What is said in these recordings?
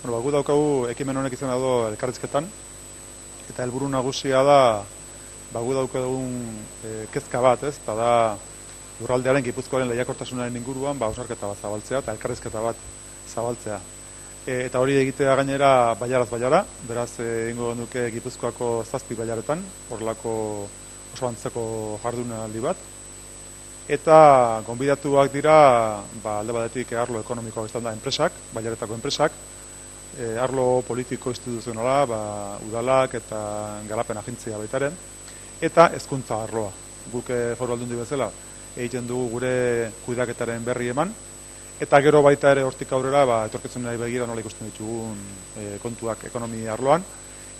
Bueno, gu daukagu ekimen honek izena do elkarrizketan, eta helburu nagusia da gu daukagun kezka bat, ez? Eta da lurraldearen Gipuzkoaren lehiakortasunaren inguruan hausnarketa bat zabaltzea eta elkarrizketa bat zabaltzea. Eta hori egitea gainera bailaraz bailara, beraz egingo nuke Gipuzkoako 7 bailaretan, horrelako oso antzeko jardunaldi bat. Eta gonbidatuak dira, alde batetik arlo ekonomikoa izan da enpresak, bailaretako enpresak, arlo politiko instituzionala, udalak eta garapen agentzia baitaren, eta hezkuntza arloa. Guk Foru Aldundi bezala egiten dugu gure kudeaketaren berri eman, eta gero baita ere hortik aurrera etorkizunari begira nola ikusten ditugun kontuak ekonomia arloan,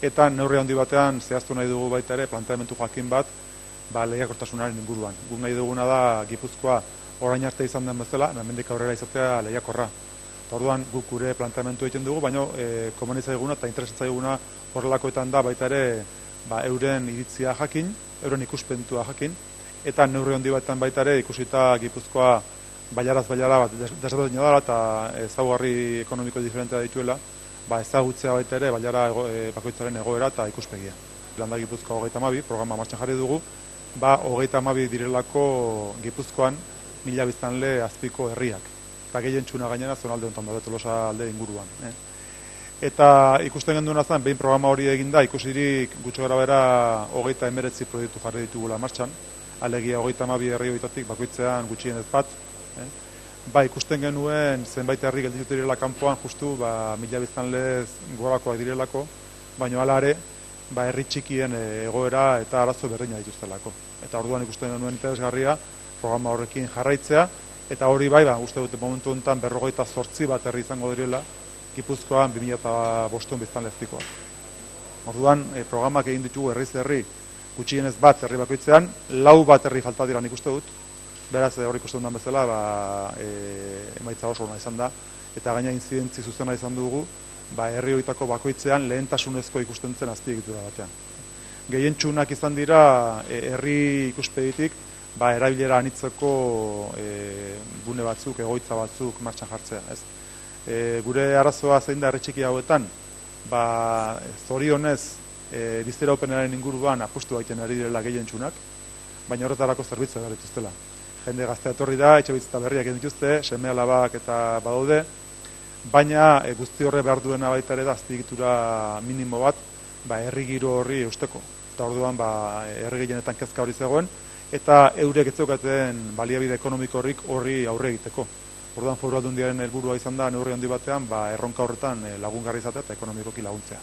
eta neurri handi batean zehaztu nahi dugu baita ere planteamendu jakin bat lehiakortasunaren inguruan. Guk nahi duguna da Gipuzkoa orain arte izan den bezala, hemendik aurrera izatea lehiakorra. Orduan guk gure planteamendu egiten dugu, baina komeni zaiguna eta interesatzaiguna horrelakoetan da baita ere euren iritzia jakin, euren ikuspentua jakin, eta neurri handi batean baita ere ikusita Gipuzkoa bailaraz bailara desberdina dela eta ezaugarri ekonomiko diferentea dituela, ezagutzea baita ere bailara bakoitzaren egoera eta ikuspegia. Landa Gipuzkoa 32 programa martxan jarri dugu, 32 direlako Gipuzkoan 1000 biztanle azpiko herriak. Eta gehien txuna gainera zonalde honetan daude, Tolosa alde inguruan. Eta ikusten genduna zen, behin programa hori eginda, ikusirik gutxo gara bera 39 proiektu jarri ditugula martxan, alegia 32 herri horitatik bakoitzean gutxienez bat. Ikusten genuen zenbait herri gelditu direla kanpoan, justu 1000 biztanlez gorakoak direlako, baina hala ere, herri txikien egoera eta arazo berdina dituztelako. Eta orduan ikusten genuen interesgarria programa horrekin jarraitzea, eta hori uste dute momentu honetan 58 bat herri izango direla, Gipuzkoan 2500 biztanlezkoak. Orduan programak egin ditugu herriz herri, gutxienez bat herri bakoitzean, 4 bat herri falta dira nik uste dut, beraz hori ikusten dudan bezala emaitza oso ona izan da, eta gaina inzidentzi zuzena izan dugu, herri horietako bakoitzean lehentasunezko ikusten zen azpiegitura batean. Gehien txunak izan dira herri ikuspegitik, erabilera anitzeko gune batzuk, egoitza batzuk martxan jartzea. Gure arazoa zein da herri txiki hauetan, zorionez bizitera openaren inguruan apustu baiten ari direla gehien txunak, baina horretarako zerbitzua behar dituztela. Jende gaztea etorri da, etxebizitza berriak egin dituzte, seme alabak eta badaude, baina guzti horre behar duena baita ere da azpiegitura minimo bat herri giro horri eusteko. Eta orduan herri gehienetan kezka hori zegoen, eta eurek ez zeukaten baliabide ekonomiko horri aurre egiteko. Orduan Foru Aldundiaren helburua izan da neurri handi batean erronka horretan lagungarri izatea eta ekonomikoki laguntzea.